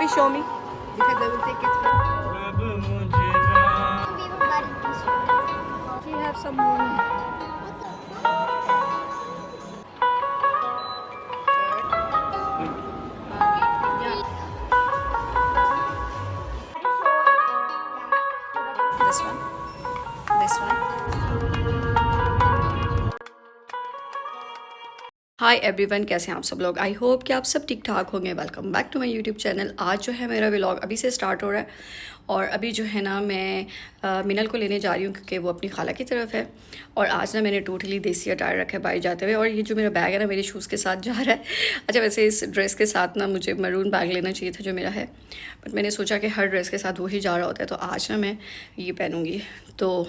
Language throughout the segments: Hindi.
Please show me. because I will take it from. We were very peaceful. We have some room. This one. This one. Hi everyone, कैसे हैं आप सब लोग। आई होप कि आप सब ठीक ठाक होंगे। Welcome back to my YouTube channel. आज जो है मेरा व्लॉग अभी से स्टार्ट हो रहा है और अभी जो है ना मैं मिनल को लेने जा रही हूँ क्योंकि वो अपनी खाला की तरफ है। और आज ना मैंने टोटली देसी अटायर रखा है बाहर जाते हुए। और ये जो मेरा बैग है ना मेरे शूज़ के साथ जा रहा है। अच्छा, वैसे इस ड्रेस के साथ ना मुझे मरून बैग लेना चाहिए था जो मेरा है, बट मैंने सोचा कि हर ड्रेस के साथ वही जा रहा होता है, तो आज ना मैं ये पहनूँगी, तो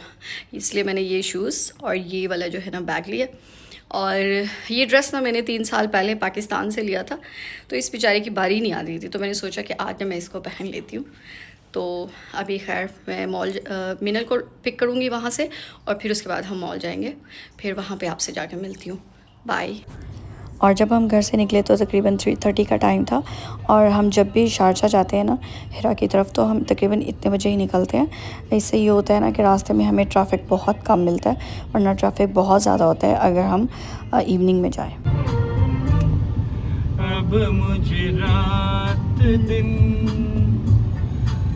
इसलिए मैंने ये शूज़ और ये वाला जो है ना बैग लिया। और ये ड्रेस ना मैंने 3 साल पहले पाकिस्तान से लिया था, तो इस बेचारे की बारी नहीं आती थी, तो मैंने सोचा कि आज ना मैं इसको पहन लेती हूँ। तो अभी खैर मैं मॉल मिनल को पिक करूँगी वहाँ से और फिर उसके बाद हम मॉल जाएंगे, फिर वहाँ पे आपसे जाके मिलती हूँ। बाय। और जब हम घर से निकले तो तकरीबन 3:30 का टाइम था। और हम जब भी शारजा जाते हैं ना हिरा की तरफ, तो हम तकरीबन इतने बजे ही निकलते हैं। इससे ये होता है ना कि रास्ते में हमें ट्रैफिक बहुत कम मिलता है, वरना ट्रैफिक बहुत ज़्यादा होता है अगर हम इवनिंग में जाएं। अब मुझे रात दिन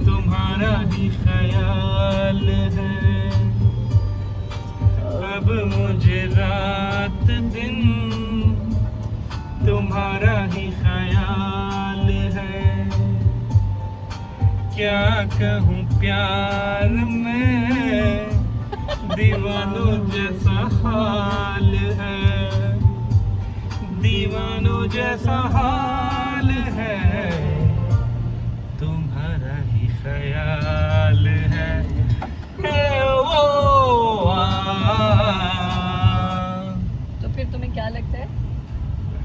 तुम्हारा ही ख्याल है, अब मुझे रात दिन तुम्हारा ही ख्याल है। क्या कहूँ प्यार में दीवानों जैसा हाल है, दीवानों जैसा हाल है, तुम्हारा ही ख्याल है। तो फिर तुम्हें क्या लगता है?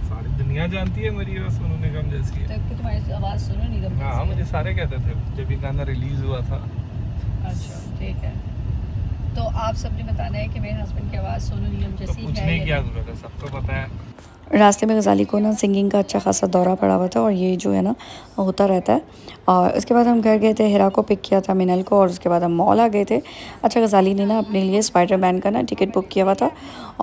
सारी दुनिया जानती है मेरी आवाज़ सोनू निगम जैसी है। तो तुम्हारी आवाज़ सुनो निगम। हाँ, मुझे सारे कहते थे जब ये गाना रिलीज हुआ था। अच्छा, ठीक है। तो आप सबने बताना है कि मेरे हस्बैंड की आवाज़ सोनू निगम तो जैसी पूछने है की क्या जरूरत है, सबको पता है। रास्ते में गज़ाली को ना सिंगिंग का अच्छा खासा दौरा पड़ा हुआ था और ये जो है ना होता रहता है। और उसके बाद हम घर गए थे, हिरा को पिक किया था मिनल को, और उसके बाद हम मॉल आ गए थे। अच्छा, गज़ाली ने ना अपने लिए स्पाइडरमैन का ना टिकट बुक किया हुआ था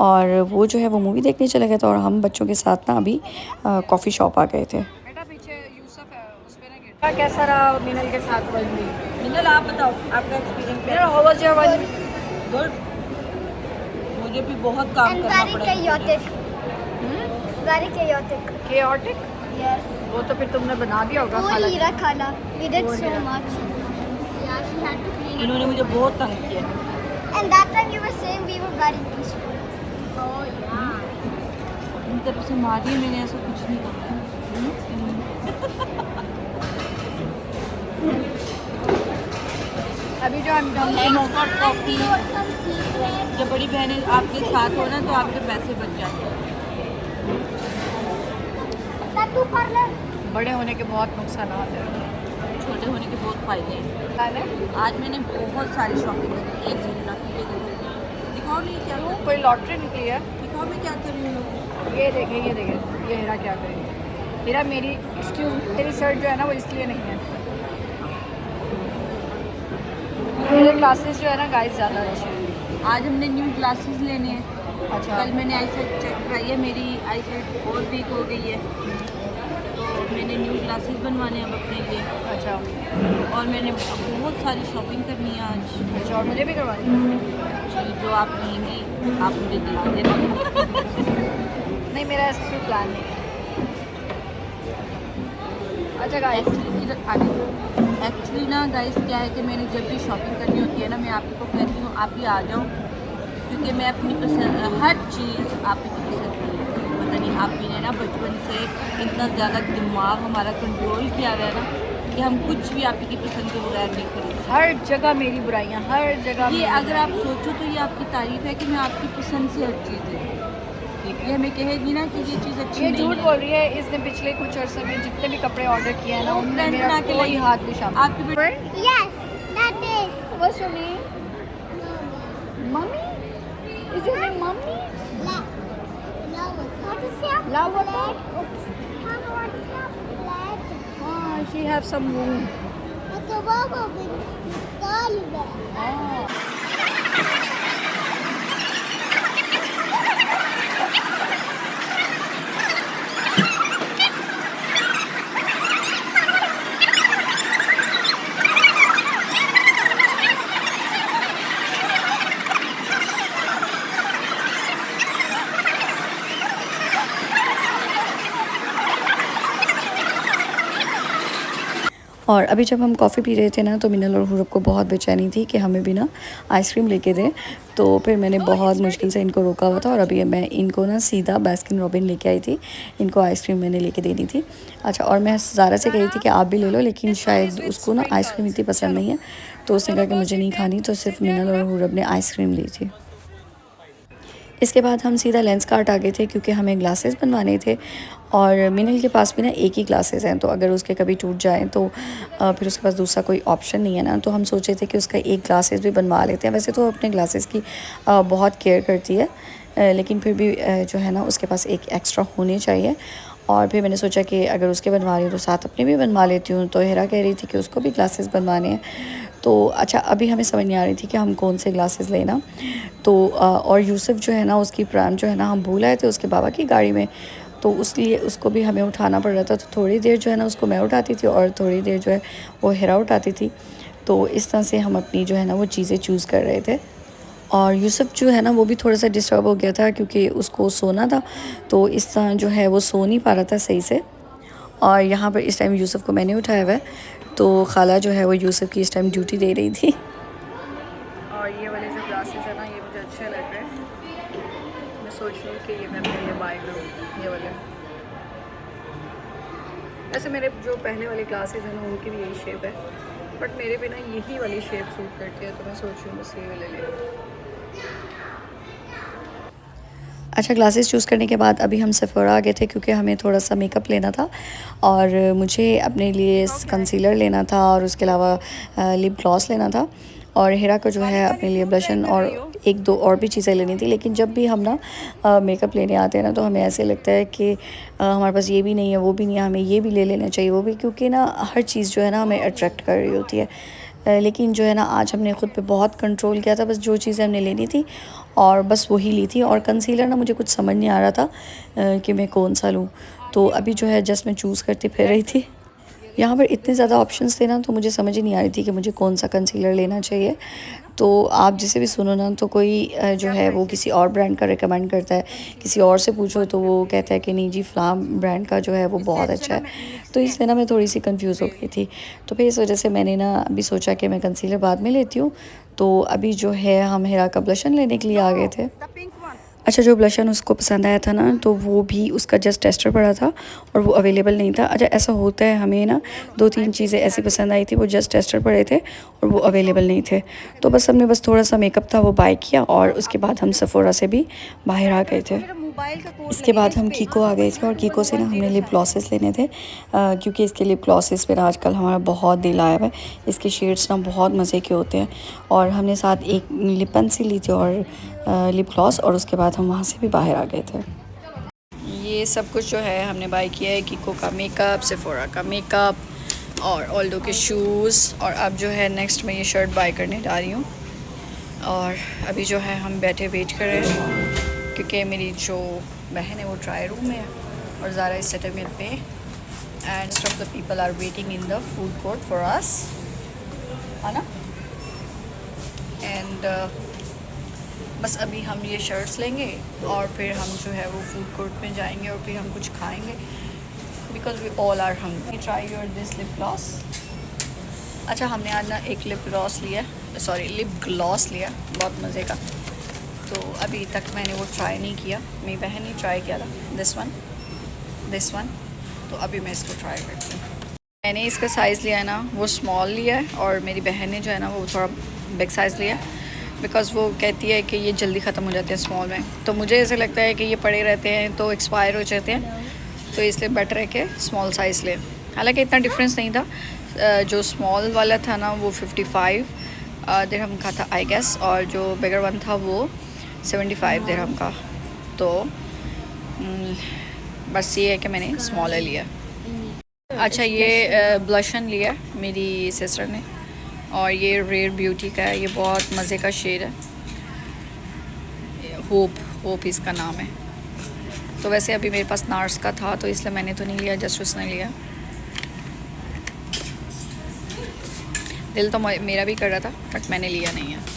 और वो जो है वो मूवी देखने चले गए थे। और हम बच्चों के साथ ना अभी कॉफ़ी शॉप आ गए थे। बेटा पीछे यूसुफ है, उस पे ना गिर। कैसा रहा मिनल के साथ वन वीक? मिनल आप बताओ आपका एक्सपीरियंस। मेरा how was your one? Good. मुझे भी बहुत काम And करना very पड़ा। chaotic. Very chaotic. Chaotic? Yes. वो तो फिर तुमने बना दिया होगा Poor खाला। Hira Khala. We did Poor so Hira. much. Yeah, she had to clean इन्होंने मुझे बहुत तंग किया। And that time you were saying we were very peaceful. Oh yeah. इन तरफ से मारी मैंने, ऐसा कुछ नहीं कहा। अभी जो हम कॉफ़ी, जब बड़ी बहनें आपके साथ हो ना तो आपके पैसे बच जाते हैं। Tattoo parlor. बड़े होने के बहुत नुकसान हैं, छोटे होने के बहुत फ़ायदे हैं। आज मैंने बहुत सारी शॉपिंग करी, एक से दिखाओ नहीं क्या कोई लॉटरी निकली है। दिखाओ मैं क्या कर रही हूँ। ये देखें ये हीरा क्या करेगी। हीरा मेरी मेरी शर्ट जो है ना वो इसलिए नहीं है। मेरे ग्लासेस जो है ना गाइस ज़्यादा अच्छे हैं। आज हमने न्यू ग्लासेस लेने हैं। अच्छा, कल मैंने आई साइट चेक कराई है, मेरी आई साइट और वीक हो गई है, तो मैंने न्यू ग्लासेस बनवाने हैं अब अपने लिए। अच्छा, और मैंने बहुत सारी शॉपिंग करनी है आज। अच्छा, और मुझे भी करवानी है जो आप कहेंगी आप मुझे दिला देना। नहीं, मेरा ऐसा कोई प्लान नहीं है। अच्छा गाइस, एक्चुअली ना गाइस क्या है कि मैंने जब भी शॉपिंग करनी होती है ना, मैं आप ही को कहती हूँ आप ही आ जाओ, क्योंकि मैं अपनी पसंद हर चीज़ आप ही की पसंद करती हूँ। पता नहीं आप ही ने ना बचपन से इतना ज़्यादा दिमाग हमारा कंट्रोल किया हुआ है ना कि हम कुछ भी आप ही की पसंद के बगैर नहीं खरीद। हर जगह मेरी बुराइयाँ, हर जगह ये अगर आप सोचो तो ये आपकी तारीफ़ है कि मैं आपकी पसंद से हर चीज़ लेती हूँ। ये हमें कहेगी ना कि ये चीज़ अच्छी नहीं है। झूठ बोल रही है। इसने पिछले कुछ अर्से में जितने भी कपड़े ऑर्डर किए हैं ना उनमें मेरा कोई हाथ नहीं शामिल। आपकी Yes, that is. What's your name? Mummy? Is your name Mummy? What is your Love flag? Oops. Mama, what's your flag? she have some wound. और अभी जब हम कॉफ़ी पी रहे थे ना तो मिनल और हुरब को बहुत बेचैनी थी कि हमें भी ना आइसक्रीम लेके दे। तो फिर मैंने बहुत मुश्किल से इनको रोका हुआ था और अभी मैं इनको ना सीधा बास्किन रॉबिन लेके आई थी। इनको आइसक्रीम मैंने लेके देनी थी। अच्छा, और मैं ज़ारा से कही थी कि आप भी ले लो, लेकिन शायद उसको ना आइसक्रीम इतनी पसंद नहीं है, तो उसने कहा कि मुझे नहीं खानी, तो सिर्फ मिनल और हुरब ने आइसक्रीम ली थी। इसके बाद हम सीधा लेंस कार्ट आ गए थे क्योंकि हमें ग्लासेस बनवाने थे और मिनल के पास भी ना एक ही ग्लासेस हैं, तो अगर उसके कभी टूट जाएं तो फिर उसके पास दूसरा कोई ऑप्शन नहीं है ना, तो हम सोचे थे कि उसका एक ग्लासेस भी बनवा लेते हैं। वैसे तो अपने ग्लासेस की बहुत केयर करती है, लेकिन फिर भी जो है ना उसके पास एक एक्स्ट्रा होने चाहिए। और फिर मैंने सोचा कि अगर उसके बनवा रही हूँ तो साथ अपने भी बनवा लेती हूँ। तो हिरा कह रही थी कि उसको भी ग्लासेस बनवाने हैं। तो अच्छा, अभी हमें समझ नहीं आ रही थी कि हम कौन से ग्लासेस लेना। तो और यूसुफ जो है ना उसकी प्राण जो है ना हम भूल आए थे उसके बाबा की गाड़ी में, तो उसलिए उसको भी हमें उठाना पड़ रहा था। तो थोड़ी देर जो है ना उसको मैं उठाती थी और थोड़ी देर जो है वो हिरा उठाती थी। तो इस तरह से हम अपनी जो है ना वो चीज़ें चूज़ कर रहे थे। और यूसुफ जो है ना वो भी थोड़ा सा डिस्टर्ब हो गया था क्योंकि उसको सोना था, तो इस तरह जो है वो सो नहीं पा रहा था सही से। और यहाँ पर इस टाइम यूसुफ को मैंने उठाया हुआ है, तो खाला जो है वो यूसुफ की इस टाइम ड्यूटी दे रही थी। और ये वाले जो ग्लासेस है ना ये मुझे अच्छे लग रहे हैं। मैं सोच रही हूँ कि ये मैं अपने लिए बाय करूँ, ये वाले। वैसे मेरे जो पहले वाले ग्लासेस हैं ना उनकी भी यही शेप है, बट मेरे पे ना यही वाली शेप सूट करती है, तो मैं सोच रही हूँ बस ये वाले ले लूँ। अच्छा, ग्लासेस चूज़ करने के बाद अभी हम सेफोरा आ गए थे क्योंकि हमें थोड़ा सा मेकअप लेना था और मुझे अपने लिए कंसीलर लेना था और उसके अलावा लिप ग्लॉस लेना था। और हिरा को जो है अपने लिए ब्लशन और एक दो और भी चीज़ें लेनी थी। लेकिन जब भी हम ना मेकअप लेने आते हैं ना तो हमें ऐसे लगता है कि हमारे पास ये भी नहीं है, वो भी नहीं है, हमें ये भी ले लेना चाहिए, वो भी, क्योंकि ना हर चीज़ जो है ना हमें अट्रैक्ट कर रही होती है। लेकिन जो है ना आज हमने ख़ुद पे बहुत कंट्रोल किया था, बस जो चीज़ें हमने लेनी थी और बस वही ली थी। और कंसीलर ना मुझे कुछ समझ नहीं आ रहा था कि मैं कौन सा लूँ, तो अभी जो है जस्ट मैं चूज़ करती फिर रही थी। यहाँ पर इतने ज़्यादा ऑप्शंस थे ना तो मुझे समझ ही नहीं आ रही थी कि मुझे कौन सा कंसीलर लेना चाहिए। तो आप जिसे भी सुनो ना तो कोई जो है वो किसी और ब्रांड का रिकमेंड करता है, किसी और से पूछो तो वो कहता है कि नहीं जी फ़लाँ ब्रांड का जो है वो बहुत अच्छा है। तो इसलिए ना मैं थोड़ी सी कंफ्यूज हो गई थी। तो फिर इस वजह से मैंने ना अभी सोचा कि मैं कंसीलर बाद में लेती हूँ। तो अभी जो है हम हिरा का ब्लशन लेने के लिए आ गए थे। अच्छा, जो ब्लशन उसको पसंद आया था ना तो वो भी उसका जस्ट टेस्टर पड़ा था और वो अवेलेबल नहीं था। अच्छा, ऐसा होता है, हमें ना 2-3 चीज़ें ऐसी पसंद आई थी, वो जस्ट टेस्टर पड़े थे और वो अवेलेबल नहीं थे। तो बस हमने बस थोड़ा सा मेकअप था वो बाय किया और उसके बाद हम सेफोरा से भी बाहर आ गए थे। इसके बाद हम कीको आ गए थे और कीको से ना हमने लिप ग्लॉसेस लेने थे क्योंकि इसके लिप ग्लॉसेस पर आजकल हमारा बहुत दिल आया हुआ है। इसके शेड्स ना बहुत मज़े के होते हैं और हमने साथ एक लिप पेंसिल ली थी और लिप ग्लॉस, और उसके बाद हम वहाँ से भी बाहर आ गए थे। ये सब कुछ जो है हमने बाय किया है, कीको का मेकअप, सेफोरा का मेकअप और ऑल्डो के शूज़। और अब जो है नेक्स्ट मैं ये शर्ट बाय करने जा रही हूँ। और अभी जो है हम बैठे वेट कर रहे हैं क्योंकि मेरी जो बहन है वो ट्राई रूम में है और ज़ारा इस सेटलमेंट पे and most of the people are waiting in the food court for us, है ना। एंड बस अभी हम ये शर्ट्स लेंगे और फिर हम जो है वो फूड कोर्ट में जाएंगे और फिर हम कुछ खाएंगे because we all are hungry. Try your this lip gloss. अच्छा, हमने आज ना एक लिप ग्लॉस लिया, सॉरी लिप ग्लॉस लिया, बहुत मज़े का। तो अभी तक मैंने वो ट्राई नहीं किया, मेरी बहन ने ट्राई किया था, दिस वन। तो अभी मैं इसको ट्राई करती हूँ। मैंने इसका साइज़ लिया है ना वो स्मॉल लिया है और मेरी बहन ने जो है ना वो थोड़ा बिग साइज़ लिया बिकॉज़ वो कहती है कि ये जल्दी ख़त्म हो जाते हैं स्मॉल में। तो मुझे ऐसे लगता है कि ये पड़े रहते हैं तो एक्सपायर हो जाते हैं, तो इसलिए बेटर है कि स्मॉल साइज़ लें। हालांकि इतना डिफरेंस नहीं था, जो स्मॉल वाला था ना वो 55 दिरहम का था आई गेस, और जो बिगर वन था वो 75 दिरहम का। तो बस ये है कि मैंने स्मॉल लिया। अच्छा ये ब्लशन लिया मेरी सिस्टर ने और ये रेयर ब्यूटी का है। ये बहुत मज़े का शेड है, होप इसका नाम है। तो वैसे अभी मेरे पास नार्स का था तो इसलिए मैंने तो नहीं लिया, जस्ट उसने लिया। दिल तो मेरा भी कर रहा था बट मैंने लिया नहीं है।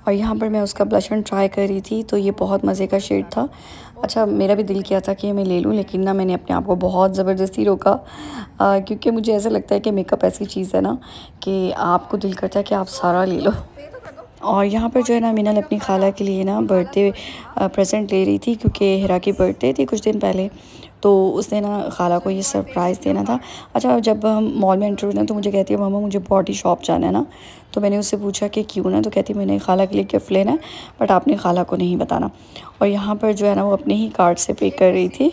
और यहाँ पर मैं उसका ब्लशन ट्राई कर रही थी तो ये बहुत मज़े का शेड था। अच्छा मेरा भी दिल किया था कि मैं ले लूँ, लेकिन ना मैंने अपने आप को बहुत ज़बरदस्ती रोका क्योंकि मुझे ऐसा लगता है कि मेकअप ऐसी चीज़ है ना कि आपको दिल करता है कि आप सारा ले लो। और यहाँ पर जो है ना मिनल अपनी खाला के लिए ना बर्थडे प्रेजेंट ले रही थी, क्योंकि हिरा की बर्थडे थी कुछ दिन पहले, तो उसने ना खाला को ये सरप्राइज़ देना था। अच्छा जब हम मॉल में एंटर हुए ना तो मुझे कहती है मामा मुझे बॉडी शॉप जाना है ना। तो मैंने उससे पूछा कि क्यों ना, तो कहती मैंने खाला के लिए गिफ्ट लेना है बट आपने खाला को नहीं बताना। और यहाँ पर जो है ना वो अपने ही कार्ड से पे कर रही थी।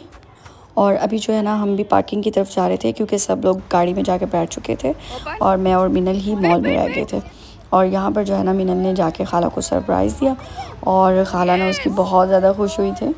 और अभी जो है ना हम भी पार्किंग की तरफ जा रहे थे क्योंकि सब लोग गाड़ी में जाके बैठ चुके थे और मैं और मिनल ही मॉल में रह गए थे। और यहाँ पर जो है ना मिनल ने जाके खाला को सरप्राइज़ दिया और खाला ने उसकी बहुत ज़्यादा खुश हुई थी।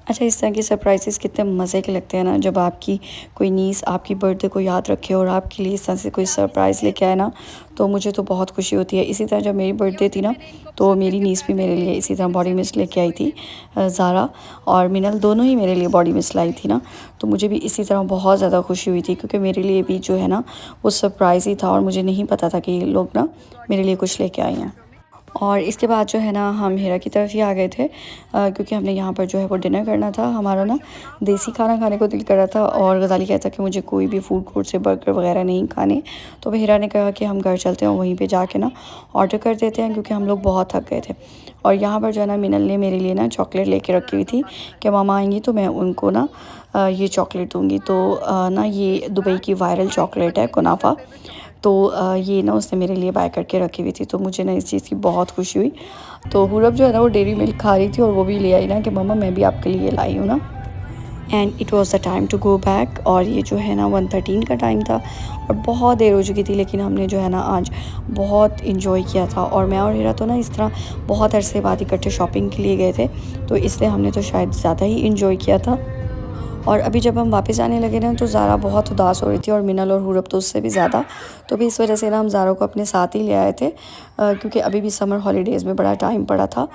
अच्छा इस तरह के सरप्राइजेस कितने मज़े के लगते हैं ना, जब आपकी कोई नीस आपकी बर्थडे को याद रखे और आपके लिए इस तरह से कोई सरप्राइज़ लेके आए ना, तो मुझे तो बहुत खुशी होती है। इसी तरह जब मेरी बर्थडे थी ना तो मेरी नीस भी मेरे लिए इसी तरह बॉडी मिस्ट लेके आई थी। ज़ारा और मिनल दोनों ही मेरे लिए बॉडी मिस्ट लाई थी ना, तो मुझे भी इसी तरह बहुत ज़्यादा खुशी हुई थी क्योंकि मेरे लिए भी जो है ना वो सरप्राइज़ ही था और मुझे नहीं पता था कि ये लोग ना मेरे लिए कुछ लेके आए हैं। और इसके बाद जो है ना हम हिरा की तरफ ही आ गए थे क्योंकि हमने यहाँ पर जो है वो डिनर करना था। हमारा ना देसी खाना खाने को दिल कर रहा था और गज़ाली कहता कि मुझे कोई भी फूड कोर्ट से बर्गर वगैरह नहीं खाने। तो हिरा ने कहा कि हम घर चलते हैं और वहीं पे जाके ना ऑर्डर कर देते हैं क्योंकि हम लोग बहुत थक गए थे। और यहाँ पर जो है ना मिनल ने मेरे लिए ना चॉकलेट लेके रखी हुई थी कि मामा आएंगी तो मैं उनको ना ये चॉकलेट दूँगी। तो ना ये दुबई की वायरल चॉकलेट है कुनाफा, तो ये ना उसने मेरे लिए बाय करके रखी हुई थी, तो मुझे ना इस चीज़ की बहुत खुशी हुई। तो हुरब जो है ना वो डेयरी मिल्क खा रही थी और वो भी ले आई ना कि मम्मा मैं भी आपके लिए लाई हूँ ना। And it was the time to go back. और ये जो है ना 1:13 का टाइम था और बहुत देर हो चुकी थी, लेकिन हमने जो है ना आज बहुत इंजॉय किया था। और मैं और हिरा तो ना इस तरह बहुत अरसे बाद इकट्ठे शॉपिंग के लिए गए थे, तो इसलिए हमने तो शायद ज़्यादा ही इंजॉय किया था। और अभी जब हम वापस आने लगे ना तो ज़ारा बहुत उदास हो रही थी और मिनल और हुरब तो उससे भी ज़्यादा। तो भी इस वजह से ना हम ज़ारा को अपने साथ ही ले आए थे क्योंकि अभी भी समर हॉलीडेज़ में बड़ा टाइम पड़ा था,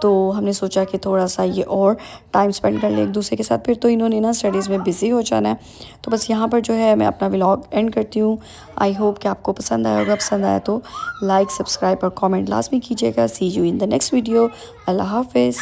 तो हमने सोचा कि थोड़ा सा ये और टाइम स्पेंड कर लें एक दूसरे के साथ। फिर तो इन्होंने ना स्टडीज़ में बिज़ी हो जाना है। तो बस यहाँ पर जो है मैं अपना व्लॉग एंड करती हूँ। आई होप कि आपको पसंद आया होगा। पसंद आया तो लाइक, सब्सक्राइब और कमेंट लाजमी कीजिएगा। See you in the next video. अल्लाह हाफिज़।